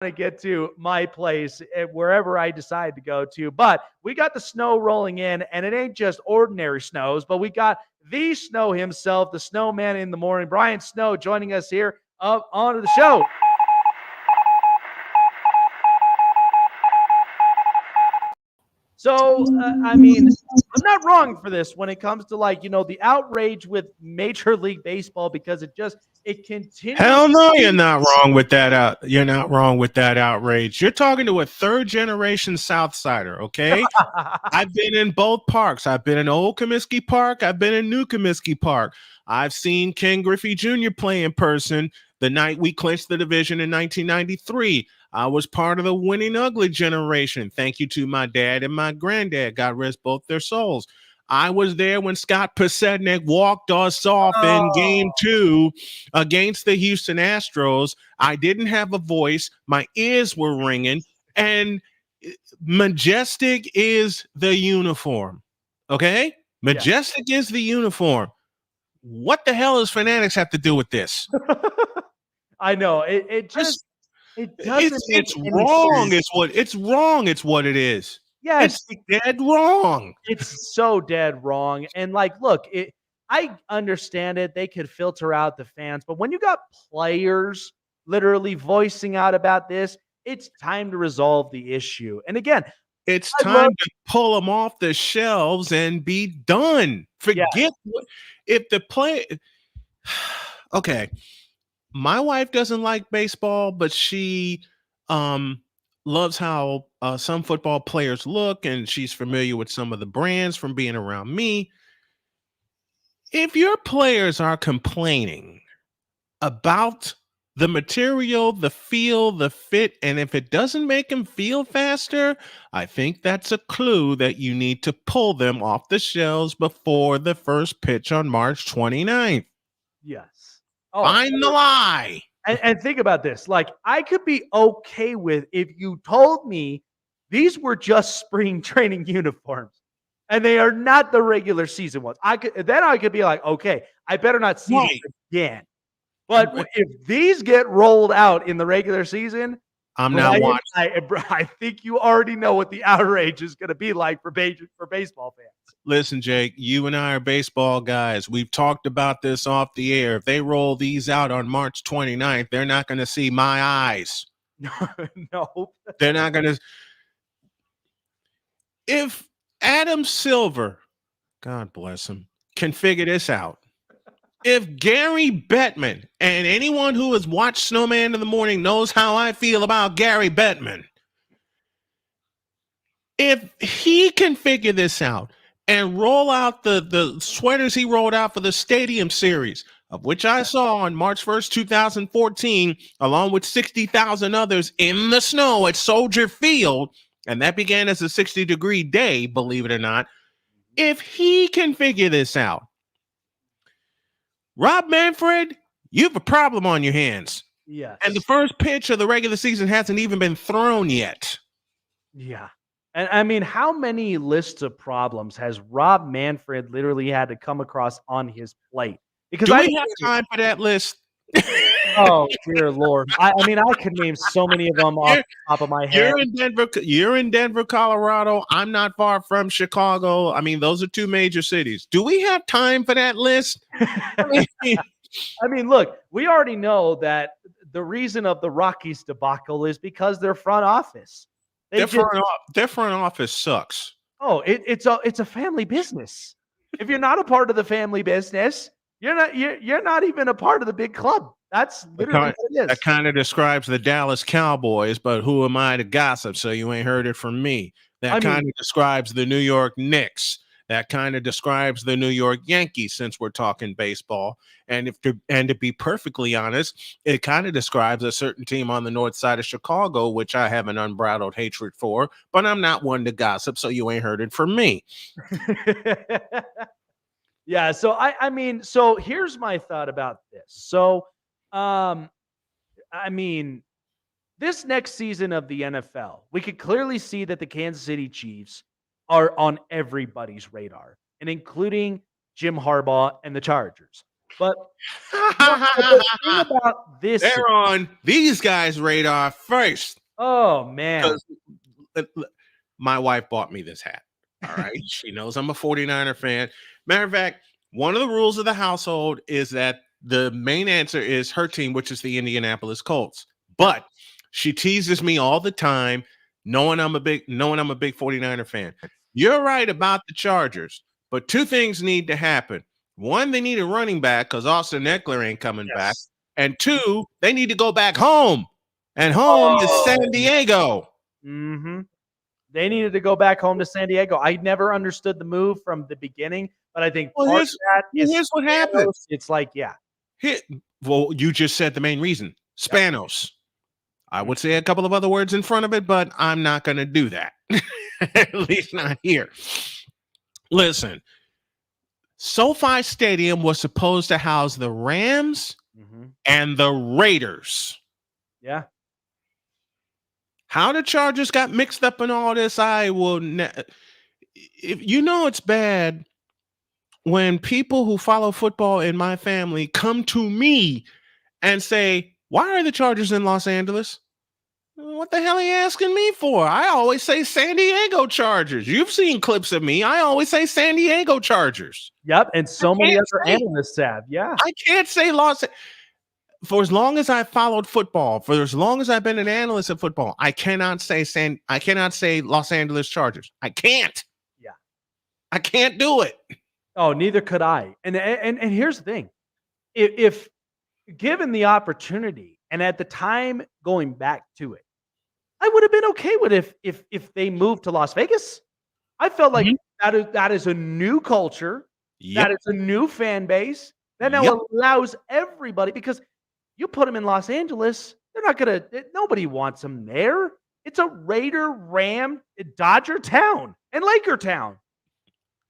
to get to my place wherever I decide to go to. But we got the snow rolling in, and it ain't just ordinary snows, but we got the snow himself, the snowman in the morning, Brian Snow, joining us here up onto the show. So, I mean, I'm not wrong for this when it comes to the outrage with Major League Baseball because it continues. Hell no, you're not wrong with that. You're not wrong with that outrage. You're talking to a third generation Southsider, okay? I've been in both parks. I've been in Old Comiskey Park. I've been in New Comiskey Park. I've seen Ken Griffey Jr. play in person the night we clinched the division in 1993. I was part of the winning ugly generation. Thank you to my dad and my granddad. God rest both their souls. I was there when Scott Pasednik walked us off in game 2 against the Houston Astros. I didn't have a voice. My ears were ringing. And majestic is the uniform. Okay? Majestic is the uniform. What the hell does Fanatics have to do with this? I know. It doesn't. It's wrong. It's wrong. It's what it is. Yeah, it's dead wrong. It's so dead wrong. And look, I understand it. They could filter out the fans, but when you got players literally voicing out about this, it's time to resolve the issue. And again, it's time to pull them off the shelves and be done. Forget if the play. Okay. My wife doesn't like baseball, but she loves how some football players look, and she's familiar with some of the brands from being around me. If your players are complaining about the material, the feel, the fit, and if it doesn't make them feel faster, I think that's a clue that you need to pull them off the shelves before the first pitch on March 29th. Yes. Find the lie. And think about this. I could be okay with if you told me these were just spring training uniforms and they are not the regular season ones. I could be like, okay, I better not see this again. But if these get rolled out in the regular season, I'm not watching. I think you already know what the outrage is going to be like for baseball fans. Listen, Jake, you and I are baseball guys. We've talked about this off the air. If they roll these out on March 29th, they're not going to see my eyes. No. They're not going to. If Adam Silver, God bless him, can figure this out. If Gary Bettman, and anyone who has watched Snowman in the Morning knows how I feel about Gary Bettman, if he can figure this out and roll out the sweaters he rolled out for the Stadium Series, of which I saw on March 1st, 2014, along with 60,000 others in the snow at Soldier Field, and that began as a 60-degree day, believe it or not. If he can figure this out, Rob Manfred, you have a problem on your hands. Yes. And the first pitch of the regular season hasn't even been thrown yet. Yeah. And I mean, how many lists of problems has Rob Manfred literally had to come across on his plate? Because do we have time for that list? Oh, dear Lord. I mean, I could name so many of them off the top of my head. You're in Denver, Colorado. I'm not far from Chicago. I mean, those are two major cities. Do we have time for that list? I mean, look, we already know that the reason of the Rockies debacle is because their front office. Their front office sucks. Oh, it's a family business. If you're not a part of the family business, you're not even a part of the big club. That's literally what it is. That kind of describes the Dallas Cowboys, but who am I to gossip? So you ain't heard it from me. That kind of describes the New York Knicks. That kind of describes the New York Yankees, since we're talking baseball. And to be perfectly honest, it kind of describes a certain team on the north side of Chicago, which I have an unbridled hatred for, but I'm not one to gossip, so you ain't heard it from me. Yeah, so I mean, so here's my thought about this. So, I mean, this next season of the NFL, we could clearly see that the Kansas City Chiefs are on everybody's radar, and including Jim Harbaugh and the Chargers. But, but the thing about this, They're on these guys' radar first. oh man, Because my wife bought me this hat. All right. She knows I'm a 49er fan. Matter of fact, one of the rules of the household is that the main answer is her team, which is the Indianapolis Colts. But she teases me all the time, knowing I'm a big 49er fan. You're right about the Chargers, but two things need to happen. One, they need a running back because Austin Eckler ain't coming back. And two, they need to go back home. And home is San Diego. Mm-hmm. They needed to go back home to San Diego. I never understood the move from the beginning, but I think part of that is here's what happened. It's like, yeah. Well, you just said the main reason. Spanos. I would say a couple of other words in front of it, but I'm not going to do that. At least not here. Listen, SoFi Stadium was supposed to house the Rams and the Raiders. Yeah. How the Chargers got mixed up in all this, I will if you know it's bad when people who follow football in my family come to me and say, why are the Chargers in Los Angeles? What the hell are you asking me for? I always say San Diego Chargers. You've seen clips of me. I always say San Diego Chargers. Yep, and so many other analysts have. Yeah. I can't say for as long as I followed football, for as long as I've been an analyst of football, I cannot say Los Angeles Chargers. I can't. Yeah. I can't do it. Oh, neither could I. And here's the thing. If given the opportunity and at the time going back to it, I would have been okay with if they moved to Las Vegas. I felt like that is a new culture. Yep. That is a new fan base. That now allows everybody, because you put them in Los Angeles, they're not going to, nobody wants them there. It's a Raider, Ram, Dodger town and Laker town.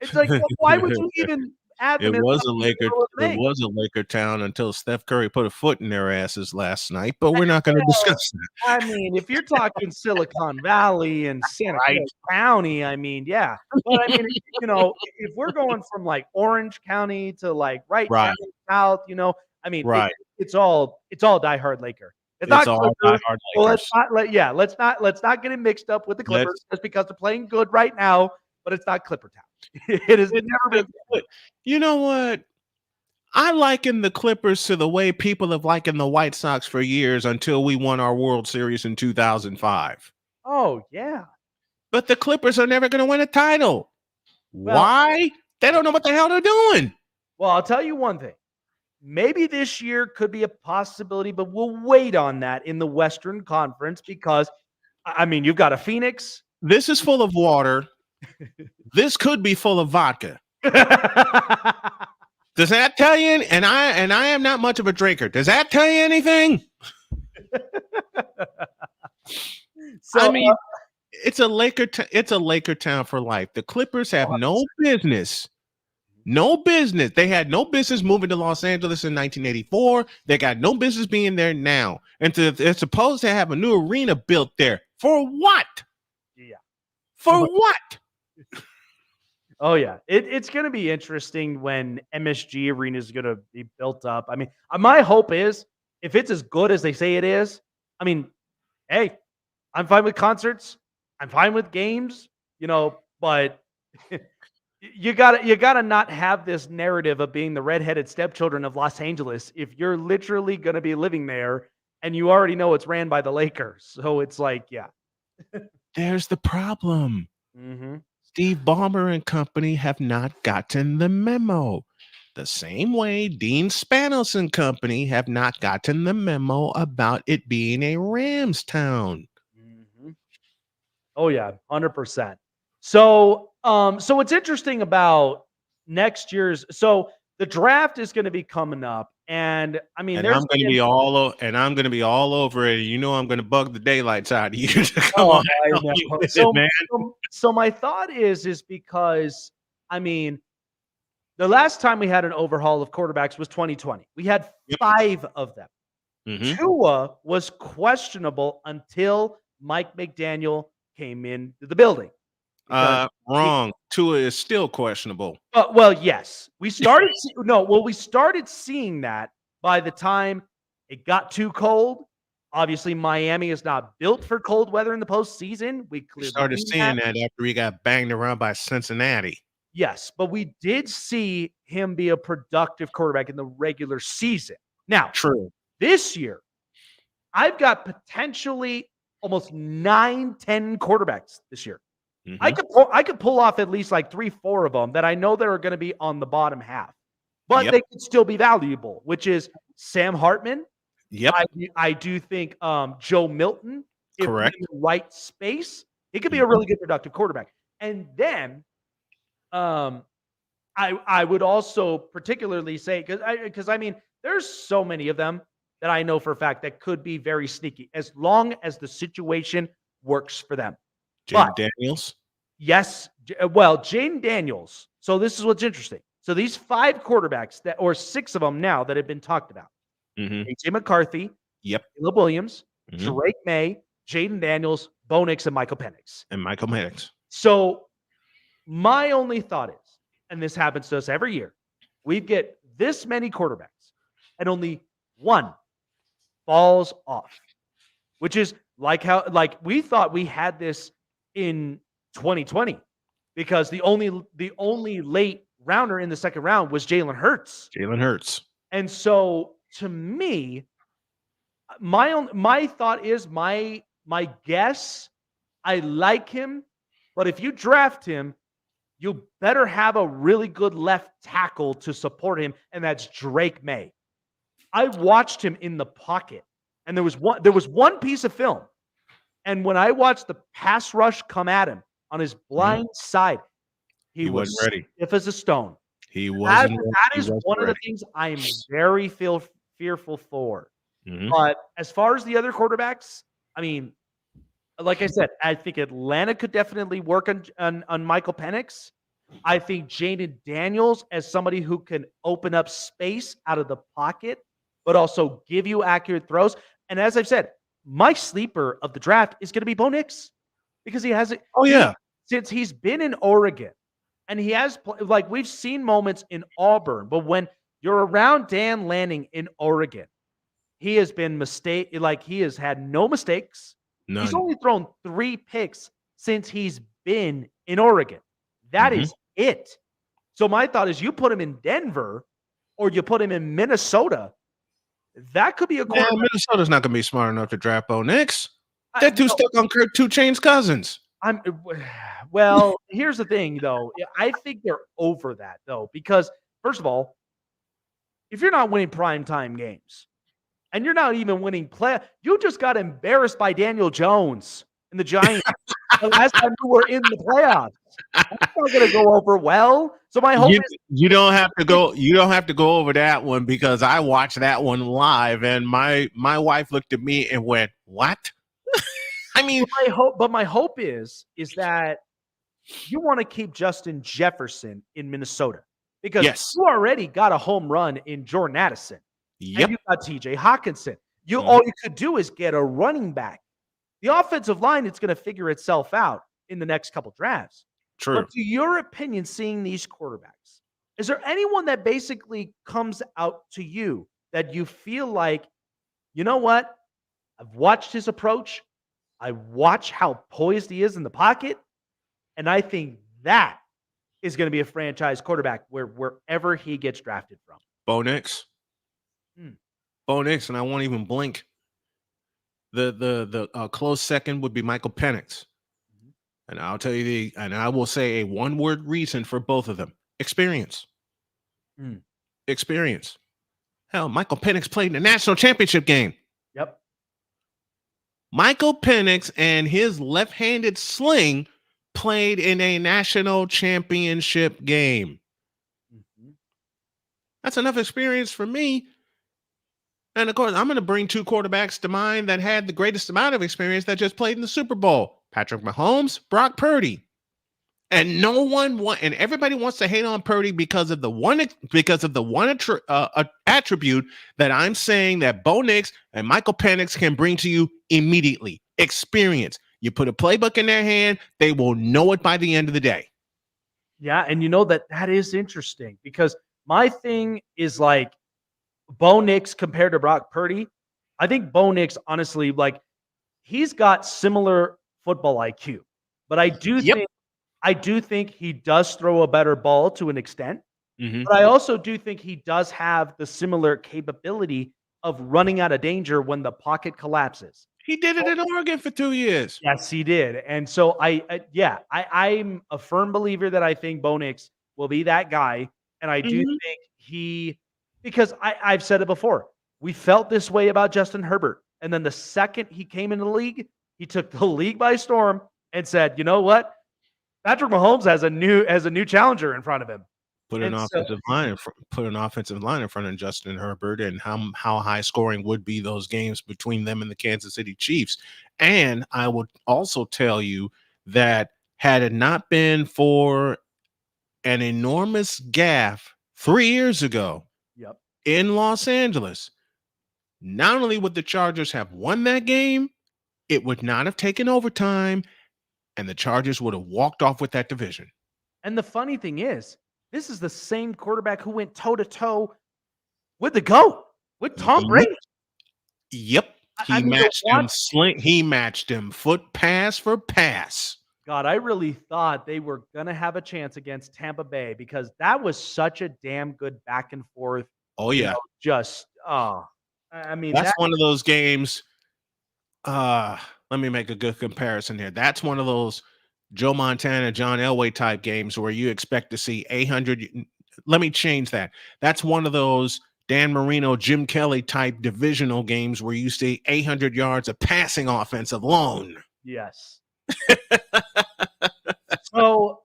It's like, well, why would you even add them? It was a Laker town until Steph Curry put a foot in their asses last night, but we're not going to discuss that. I mean, if you're talking Silicon Valley and Santa Cruz County, I mean, yeah. But I mean, you know, if we're going from like Orange County to like right south, you know, I mean, it's all diehard Laker. It's not all diehard Lakers. Well, let's not get it mixed up with the Clippers just because they're playing good right now, but it's not Clipper town. It has never been good. You know what? I liken the Clippers to the way people have likened the White Sox for years until we won our World Series in 2005. Oh, yeah. But the Clippers are never going to win a title. Well, why? They don't know what the hell they're doing. Well, I'll tell you one thing. Maybe this year could be a possibility, but we'll wait on that in the Western Conference because, I mean, you've got a Phoenix. This is full of water. This could be full of vodka. Does that tell you? And I am not much of a drinker. Does that tell you anything? So, I mean, it's a Laker town for life. The Clippers have no business. They had no business moving to Los Angeles in 1984. They got no business being there now. And they're supposed to have a new arena built there. For what? Yeah. For what? Oh, yeah. It's going to be interesting when MSG Arena is going to be built up. I mean, my hope is if it's as good as they say it is, I mean, hey, I'm fine with concerts. I'm fine with games, you know, but you gotta not have this narrative of being the redheaded stepchildren of Los Angeles if you're literally going to be living there and you already know it's ran by the Lakers. So it's like, yeah. There's the problem. Mm-hmm. Steve Ballmer and company have not gotten the memo. The same way Dean Spanos and company have not gotten the memo about it being a Rams town. Mm-hmm. Oh yeah, 100%. So what's interesting about next year's, so the draft is going to be coming up, and I mean, I'm going to be all over it. You know, I'm going to bug the daylights out of you. Come on, so my thought is because I mean, the last time we had an overhaul of quarterbacks was 2020. We had 5 of them. Mm-hmm. Tua was questionable until Mike McDaniel came into the building. Wrong. Tua is still questionable. Well, yes. We started we started seeing that by the time it got too cold. Obviously, Miami is not built for cold weather in the postseason. We We clearly started knew seeing that. that after he got banged around by Cincinnati. Yes, but we did see him be a productive quarterback in the regular season. Now, True. this year, I've got potentially almost 9, 10 quarterbacks this year. I could pull off at least like 3, 4 of them that I know that are going to be on the bottom half, but Yep. they could still be valuable, which is Sam Hartman. Yep. I do think Joe Milton, if put Correct. in the right space, he could be a really good productive quarterback. And then I would also particularly say because I mean there's so many of them that I know for a fact that could be very sneaky as long as the situation works for them. But Jaden Daniels. yes, Jaden Daniels. So this is what's interesting. So these 5 quarterbacks or 6 of them now that have been talked about. AJ McCarthy, Yep. Caleb Williams, Mhm. Drake May, Jaden Daniels, Bo Nix, and Michael Penix. And Michael Penix. So my only thought is, and this happens to us every year, we get this many quarterbacks and only one falls off, which is like we thought we had this in 2020 because the only late rounder in the second round was Jalen Hurts. Jalen Hurts. And so to me, my thought is my guess, I like him, but if you draft him, you better have a really good left tackle to support him, and that's Drake May. I watched him in the pocket, and there was one piece of film, and when I watched the pass rush come at him on his blind side, he was wasn't ready. stiff as a stone. He wasn't. That is one of the things I am very fearful for. But as far as the other quarterbacks, I mean, like I said, I think Atlanta could definitely work on Michael Penix. I think Jaden Daniels as somebody who can open up space out of the pocket, but also give you accurate throws. And as I've said, my sleeper of the draft is going to be Bo Nix because he has it. Oh yeah, Since he's been in Oregon, and he has like we've seen moments in Auburn, but when you're around Dan Lanning in Oregon, he has been he has had no mistakes. none. He's only thrown 3 picks since he's been in Oregon. That is it. So my thought is you put him in Denver or you put him in Minnesota. That could be a quarterback. Minnesota's not going to be smart enough to draft Bo Nix. That dude's stuck on Kirk 2 Chainz Cousins. Well, here's the thing, though. I think they're over that, though, because first of all, if you're not winning primetime games and you're not even winning you just got embarrassed by Daniel Jones and the Giants the last time you were in the playoffs. That's not going to go over well. So my hope is you don't have to go. You don't have to go over that one because I watched that one live, and my wife looked at me and went, "What?" I mean, my hope is that you want to keep Justin Jefferson in Minnesota because you already got a home run in Jordan Addison. Yep. And you got TJ Hawkinson. All you could do is get a running back. The offensive line, it's going to figure itself out in the next couple drafts. True. But to your opinion, seeing these quarterbacks, is there anyone that basically comes out to you that you feel like, you know what? I've watched his approach. I watch how poised he is in the pocket. And I think that is going to be a franchise quarterback wherever he gets drafted from. Bo Nix. Bo Nix, and I won't even blink. The close second would be Michael Penix. And I'll tell you and I will say a one-word reason for both of them. Experience. Experience. Hell, Michael Penix played in the national championship game. Yep. Michael Penix and his left-handed sling played in a national championship game. That's enough experience for me. And of course, I'm going to bring 2 quarterbacks to mind that had the greatest amount of experience that just played in the Super Bowl. Patrick Mahomes, Brock Purdy. And and everybody wants to hate on Purdy because of the one attribute that I'm saying that Bo Nix and Michael Penix can bring to you immediately. Experience. You put a playbook in their hand, they will know it by the end of the day. Yeah, and that is interesting because my thing is like Bo Nix compared to Brock Purdy. I think Bo Nix, honestly, like he's got similar football IQ, but Yep. I do think he does throw a better ball to an extent. Mm-hmm. But I also do think he does have the similar capability of running out of danger when the pocket collapses. He did it in Oregon for 2 years. Yes, he did. And so I'm a firm believer that I think Bo Nix will be that guy. And I do Mhm. think because I've said it before, we felt this way about Justin Herbert. And then the second he came into the league, he took the league by storm and said, you know what? Patrick Mahomes has a new challenger in front of him. Put an And so offensive line in front of Justin Herbert, and how high scoring would be those games between them and the Kansas City Chiefs. And I would also tell you that had it not been for an enormous gaffe 3 years ago yep. in Los Angeles, not only would the Chargers have won that game, it would not have taken overtime, and the Chargers would have walked off with that division. And the funny thing is, this is the same quarterback who went toe to toe with the GOAT, with Tom Brady. Yep. I mean, He matched him foot pass for pass. God, I really thought they were gonna have a chance against Tampa Bay because that was such a damn good back and forth. Oh yeah. I mean That's one of those games. Let me make a good comparison here. That's one of those Joe Montana, John Elway type games where you expect to see 800. Let me change that. That's one of those Dan Marino, Jim Kelly type divisional games where you see 800 yards of passing offense alone. Yes. So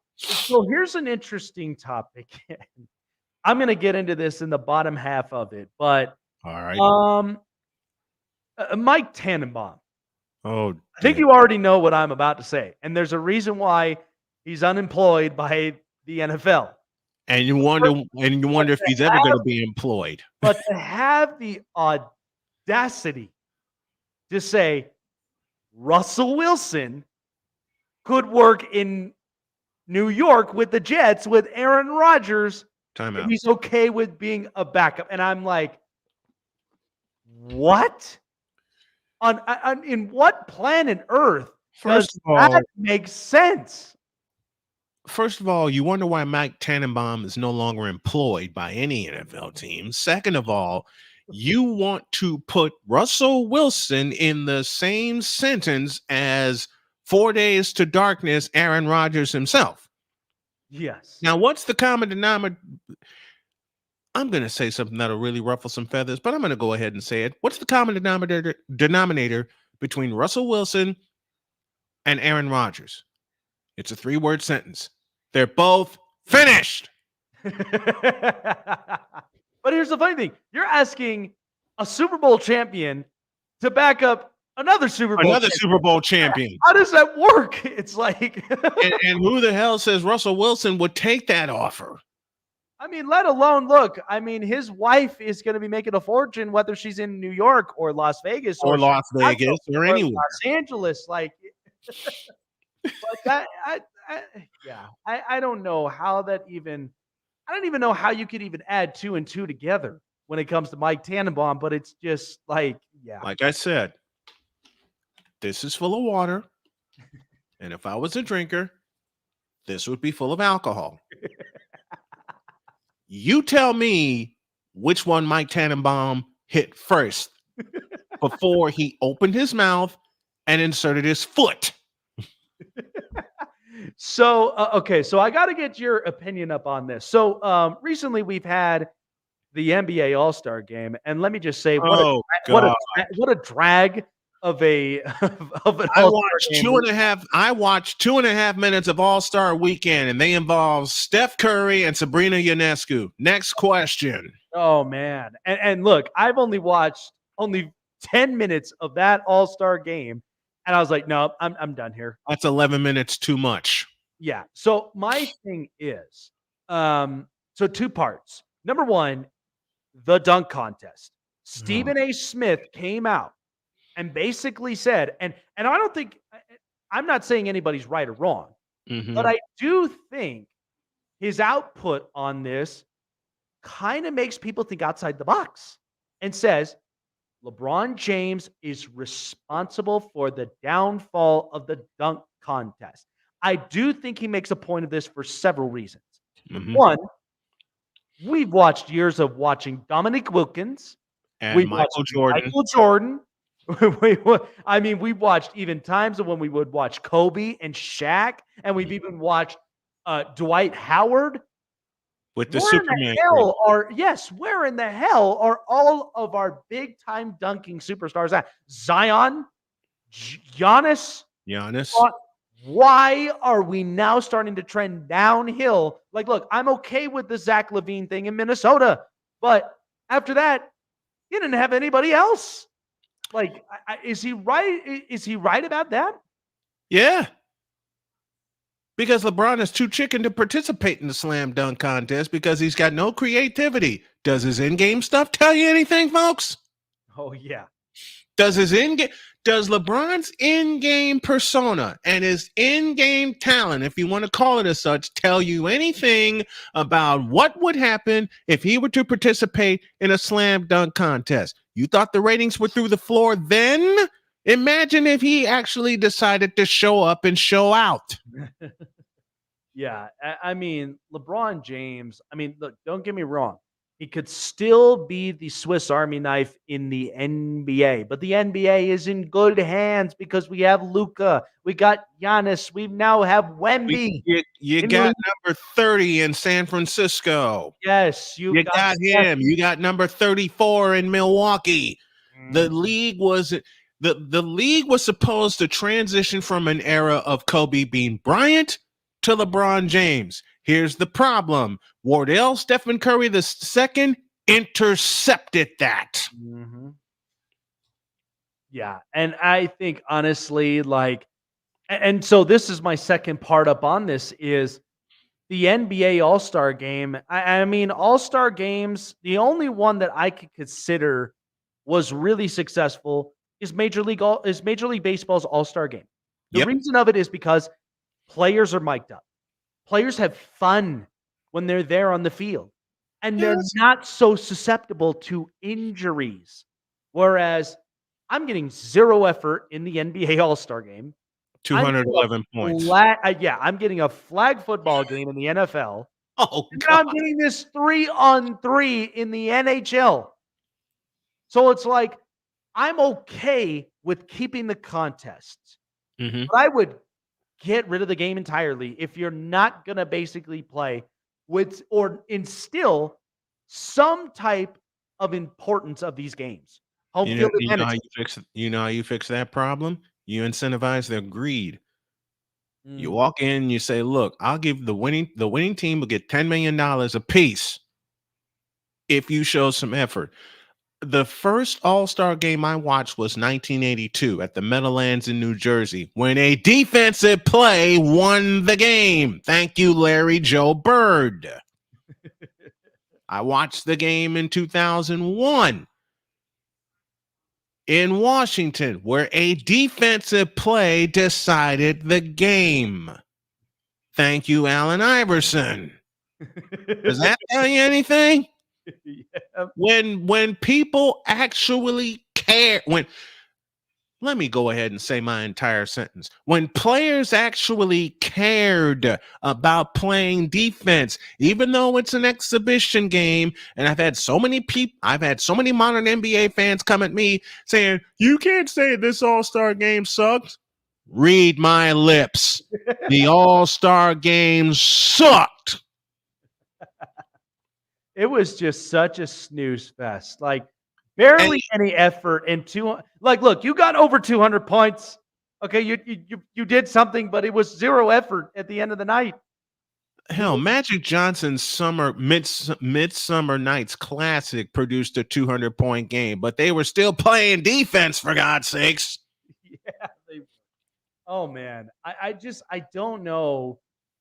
here's an interesting topic. I'm going to get into this in the bottom half of it, but all right. Mike Tannenbaum. Oh, I think you already know what I'm about to say, and there's a reason why he's unemployed by the NFL. And you wonder if he's ever going to be employed. But to have the audacity to say Russell Wilson could work in New York with the Jets with Aaron Rodgers, Timeout. He's okay with being a backup, and I'm like, what? In what planet Earth does that make sense? First of all, you wonder why Mike Tannenbaum is no longer employed by any NFL team. Second of all, you want to put Russell Wilson in the same sentence as 4 Days to Darkness, Aaron Rodgers himself. Yes. Now, what's the common denominator? I'm going to say something that'll really ruffle some feathers, but I'm going to go ahead and say it. What's the common denominator between Russell Wilson and Aaron Rodgers? It's a 3-word sentence. They're both finished. But here's the funny thing. You're asking a Super Bowl champion to back up another Super Bowl champion. How does that work? It's like and who the hell says Russell Wilson would take that offer? I mean, let alone his wife is going to be making a fortune, whether she's in New York or Las Vegas or anywhere. Los Angeles. Like, but that, I don't know how that even. I don't even know how you could even add 2 and 2 together when it comes to Mike Tannenbaum. But it's just like, like I said, this is full of water, and if I was a drinker, this would be full of alcohol. You tell me which one Mike Tannenbaum hit first before he opened his mouth and inserted his foot. So, okay. So I got to get your opinion up on this. So recently we've had the NBA All-Star game. And let me just say, what a drag of an I watched 2.5 minutes of All-Star Weekend, and they involve Steph Curry and Sabrina Ionescu. Next question. Oh man. And look, I've only watched 10 minutes of that All-Star game. And I was like, no, I'm done here. That's 11 minutes too much. Yeah. So my thing is, so 2 parts. Number 1, the dunk contest. Stephen A. Smith came out and basically said, and I don't think I'm not saying anybody's right or wrong, but Mm-hmm. I do think his output on this kind of makes people think outside the box and says LeBron James is responsible for the downfall of the dunk contest. I do think he makes a point of this for several reasons. Mm-hmm. One, we've watched years of watching Dominique Wilkins. And We've watched Michael Jordan. Michael Jordan. I mean, we've watched even times of when we would watch Kobe and Shaq, and we've even watched Dwight Howard. With the Where in Superman the career. hell where in the hell are all of our big time dunking superstars at? Zion, Giannis. Giannis. Why are we now starting to trend downhill? Like, look, I'm okay with the Zach LaVine thing in Minnesota, but after that, he didn't have anybody else. Like, is he right? Is he right about that? Yeah. Because LeBron is too chicken to participate in the slam dunk contest because he's got no creativity. Does his in-game stuff tell you anything, folks? Oh, yeah. Does LeBron's in-game persona and his in-game talent, if you want to call it as such, tell you anything about what would happen if he were to participate in a slam dunk contest? You thought the ratings were through the floor then? Imagine if he actually decided to show up and show out. Yeah. I mean, LeBron James, I mean, look, don't get me wrong. He could still be the Swiss Army knife in the NBA, but the NBA is in good hands because we have Luka, we got Giannis, we now have Wemby. You got number 30 in San Francisco. Yes, you got him. You got number 34 in Milwaukee. The league was supposed to transition from an era of Kobe Bean Bryant to LeBron James. Here's the problem. Wardell Stephen Curry II intercepted that. Mm-hmm. Yeah. And I think honestly, like, and so this is my second part up on this is the NBA All-Star game. I mean, All-Star games, the only one that I could consider was really successful is Major League Baseball's All-Star game. The reason of it is because players are mic'd up. Players have fun when they're there on the field, and they're not so susceptible to injuries. Whereas I'm getting zero effort in the NBA All-Star game. 211 points. I'm getting a flag football game in the NFL. Oh, and God. I'm getting this 3-on-3 in the NHL. So it's like, I'm okay with keeping the contests. Mm-hmm. But I would get rid of the game entirely if you're not going to basically play with or instill some type of importance of these games. Home field advantage. You know how you fix that problem? You incentivize their greed. You walk in, you say, look, I'll give the winning team will get $10 million a piece if you show some effort. The first All-Star game I watched was 1982 at the Meadowlands in New Jersey when a defensive play won the game. Thank you, Larry Joe Bird. I watched the game in 2001 in Washington where a defensive play decided the game. Thank you, Allen Iverson. Does that tell you anything? Yeah. When people actually care, let me go ahead and say my entire sentence. When players actually cared about playing defense, even though it's an exhibition game, and I've had so many modern NBA fans come at me saying, you can't say this All-Star game sucked. Read my lips. The All-Star game sucked. It was just such a snooze fest. Like, barely any effort into look, you got over 200 points. Okay, you did something, but it was zero effort at the end of the night. Hell, Magic Johnson's Midsummer Night's Classic produced a 200-point game, but they were still playing defense, for God's sakes. Yeah. Oh man, I don't know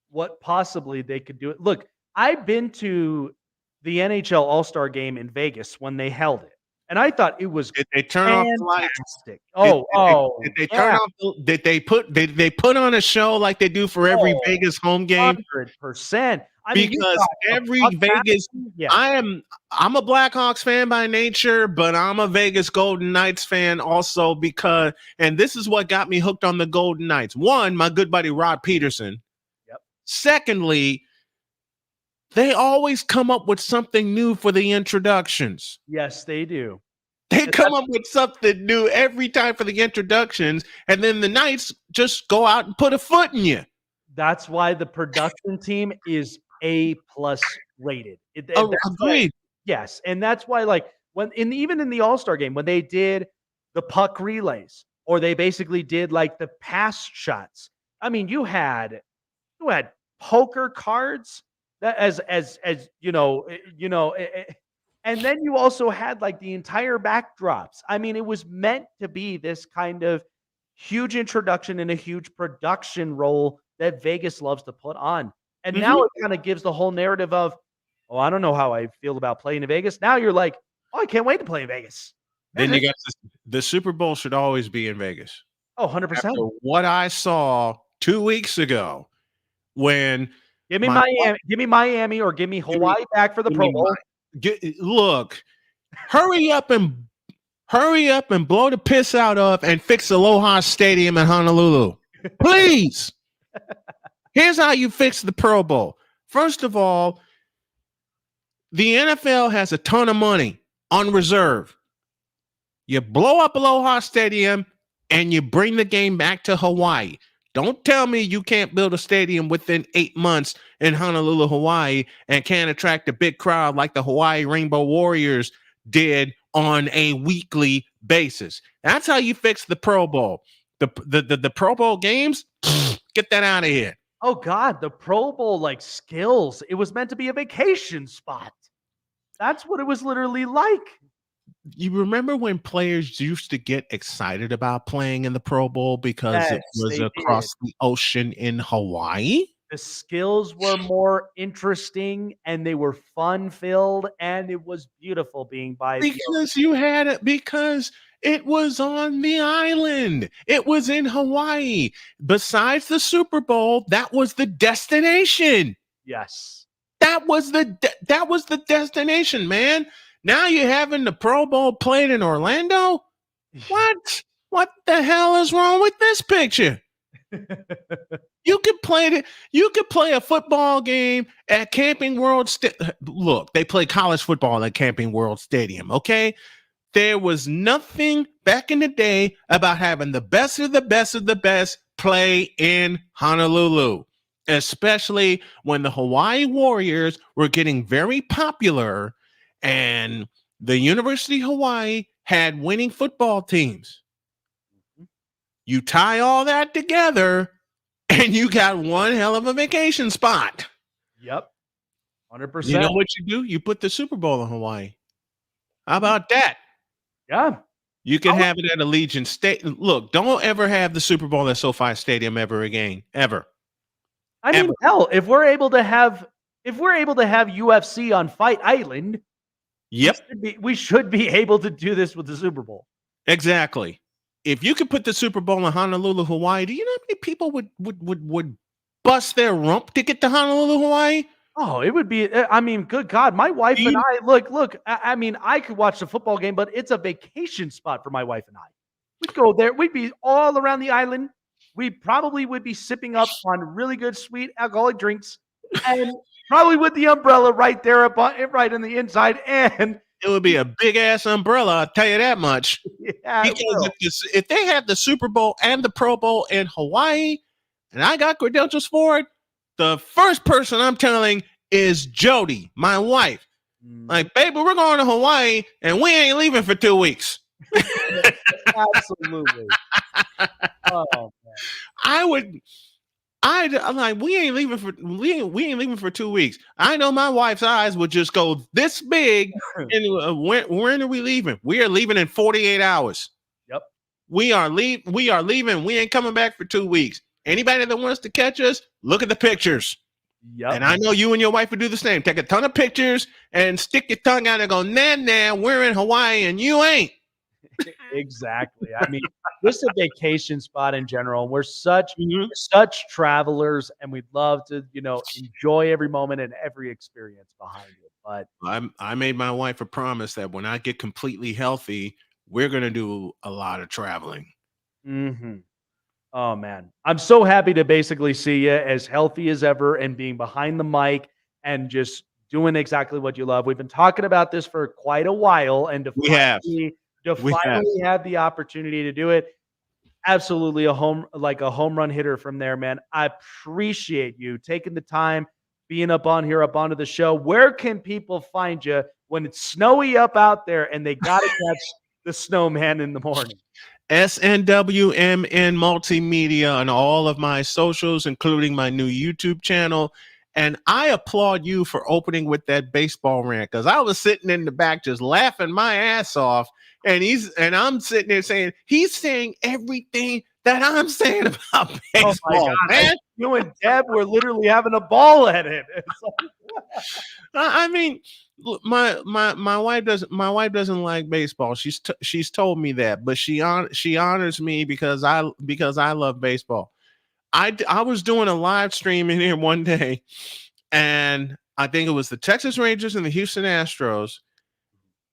what possibly they could do it. Look, I've been to the NHL All-Star game in Vegas when they held it. and I thought it was Did they turn off the lights? fantastic. Oh, Did they turn off? Did they put on a show like they do for every Vegas home game? 100%. I mean, Because every Vegas, I'm a Blackhawks fan by nature, but I'm a Vegas Golden Knights fan also because, and this is what got me hooked on the Golden Knights. One, my good buddy Rod Peterson. Yep. Secondly, they always come up with something new for the introductions. Yes, they do. They come up with something new every time for the introductions, and then the Knights just go out and put a foot in you. That's why the production team is A+ rated. Agreed. Yes, and that's why, like, even in the All-Star game, when they did the puck relays, or they basically did like the pass shots. I mean, you had poker cards that as and then you also had like the entire backdrops. I mean, it was meant to be this kind of huge introduction and a huge production role that Vegas loves to put on. And now it kind of gives the whole narrative of, oh, I don't know how I feel about playing in Vegas. Now you're like, oh, I can't wait to play in Vegas. Then you got the Super Bowl should always be in Vegas. Oh, 100%. After what I saw 2 weeks ago when give me Miami or give me Hawaii back for the Pro Bowl. Look, hurry up and blow the piss out of and fix Aloha Stadium in Honolulu. Please. Here's how you fix the Pro Bowl. First of all, the NFL has a ton of money on reserve. You blow up Aloha Stadium and you bring the game back to Hawaii. Don't tell me you can't build a stadium within 8 months in Honolulu, Hawaii, and can't attract a big crowd like the Hawaii Rainbow Warriors did on a weekly basis. That's how you fix the Pro Bowl. The Pro Bowl games, get that out of here. Oh, God, the Pro Bowl, like, skills. It was meant to be a vacation spot. That's what it was literally like. You remember when players used to get excited about playing in the Pro Bowl because it was across the ocean in Hawaii? The skills were more interesting and they were fun-filled, and it was beautiful being by because it was on the island. It was in Hawaii. Besides the Super Bowl, that was the destination. Yes. That was the destination, man. Now you're having the Pro Bowl played in Orlando? What? What the hell is wrong with this picture? You could play a football game at Camping World. Look, they play college football at Camping World Stadium, okay? There was nothing back in the day about having the best of the best of the best play in Honolulu, especially when the Hawaii Warriors were getting very popular and the University of Hawaii had winning football teams. You tie all that together and you got one hell of a vacation spot. Yep. 100%. You know what you do? You put the Super Bowl in Hawaii. How about that? Yeah. You can have it at Allegiant Stadium. Look, don't ever have the Super Bowl at SoFi Stadium ever again. Ever. I mean, hell, if we're able to have UFC on Fight Island, yep, we should be able to do this with the Super Bowl. Exactly. If you could put the Super Bowl in Honolulu, Hawaii, do you know how many people would bust their rump to get to Honolulu, Hawaii? Oh, it would be. I mean, good God, my wife and I. Look. I mean, I could watch the football game, but it's a vacation spot for my wife and I. We'd go there. We'd be all around the island. We probably would be sipping up on really good, sweet alcoholic drinks, and probably with the umbrella right there, right on the inside, and it would be a big ass umbrella. I'll tell you that much. Yeah, because if they have the Super Bowl and the Pro Bowl in Hawaii, and I got credentials for it, the first person I'm telling is Jody, my wife. Like, baby, we're going to Hawaii, and we ain't leaving for 2 weeks. Absolutely. Oh, man. I'm like, we ain't leaving for 2 weeks. I know my wife's eyes would just go this big. And when are we leaving? We are leaving in 48 hours. Yep. We are leaving. We ain't coming back for 2 weeks. Anybody that wants to catch us, look at the pictures. Yep. And I know you and your wife would do the same. Take a ton of pictures and stick your tongue out and go, nah, we're in Hawaii and you ain't. Exactly. I mean, this is a vacation spot in general. We're such Mhm. travelers, and we'd love to, enjoy every moment and every experience behind it. But I made my wife a promise that when I get completely healthy, we're going to do a lot of traveling. mhm. Oh man, I'm so happy to basically see you as healthy as ever and being behind the mic and just doing exactly what you love. We've been talking about this for quite a while, and We have. to We have. finally have the opportunity to do it, absolutely a home run hitter from there, man. I appreciate you taking the time, being up onto the show. Where can people find you when it's snowy up out there and they got to catch the snowman in the morning? SNWMN Multimedia on all of my socials, including my new YouTube channel. And I applaud you for opening with that baseball rant because I was sitting in the back just laughing my ass off. And I'm sitting there saying, he's saying everything that I'm saying about Oh my baseball, god, man. you and Deb were literally having a ball at it. It's like, I mean, look, my wife doesn't like baseball. She's told me that, but she honors me because I love baseball. I was doing a live stream in here one day, and I think it was the Texas Rangers and the Houston Astros.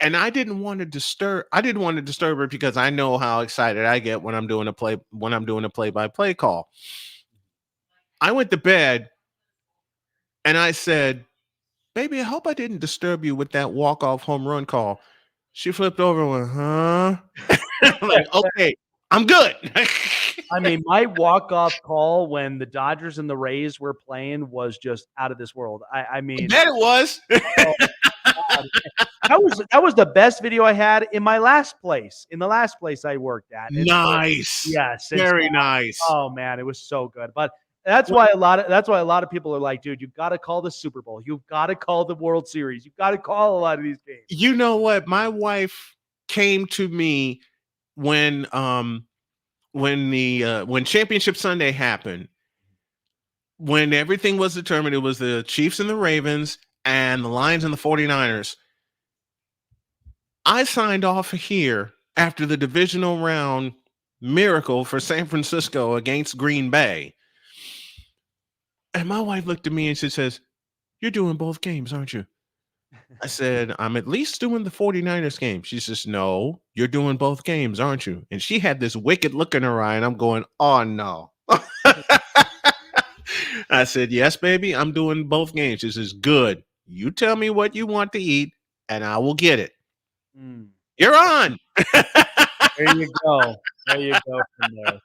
And I didn't want to disturb her because I know how excited I get when I'm doing a play-by-play call. I went to bed and I said, "Baby, I hope I didn't disturb you with that walk-off home run call." She flipped over and went, "Huh?" I'm like, "Okay, I'm good." I mean, my walk-off call when the Dodgers and the Rays were playing was just out of this world. I I mean, bet it was. oh god, that was the best video I had in my last place, in the last place I worked at. And so, Nice. yes, and so, Very nice. oh man, it was so good. But that's Well, why a lot of people are like, dude, you've got to call the Super Bowl. You've got to call the World Series. You've got to call a lot of these games. you know what? My wife came to me when when Championship Sunday happened, when everything was determined, it was the Chiefs and the Ravens and the Lions and the 49ers. I signed off here after the divisional round miracle for San Francisco against Green Bay. And my wife looked at me and she says, "You're doing both games, aren't you?" I said, "I'm at least doing the 49ers game." She says, "No, you're doing both games, aren't you?" And she had this wicked look in her eye, and I'm going, "Oh, no." I said, "Yes, baby, I'm doing both games." She says, "Good. You tell me what you want to eat, and I will get it." Mm. You're on. There you go. There you go from there.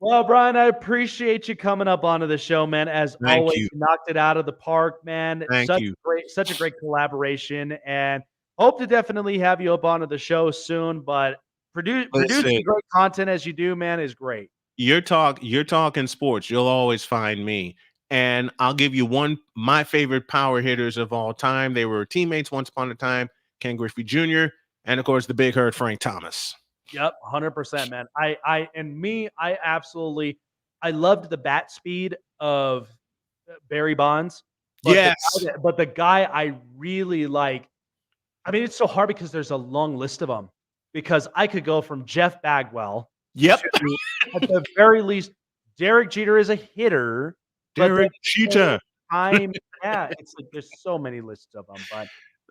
Well, Brian, I appreciate you coming up onto the show, man. As Thank always, you. you knocked it out of the park, man. Thank you. Such a great collaboration, and hope to definitely have you up onto the show soon. But producing Listen, great content as you do, man, is great. you're talking sports. You'll always find me. And I'll give you my favorite power hitters of all time. They were teammates once upon a time, Ken Griffey Jr., and of course the big herd Frank Thomas. Yep, 100%, man. I absolutely, I loved the bat speed of Barry Bonds, but Yes. the guy I really like. I mean, it's so hard because there's a long list of them. Because I could go from Jeff Bagwell Yep. to, at the very least, Derek Jeter is a hitter, but then Derek Jeter. time, yeah, it's like there's so many lists of them. But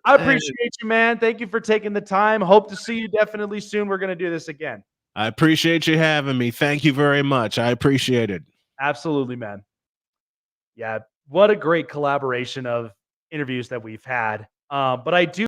I appreciate you, man. Thank you for taking the time. Hope to see you definitely soon. We're gonna do this again. I appreciate you having me. Thank you very much. I appreciate it. Absolutely, man. Yeah, what a great collaboration of interviews that we've had. But I do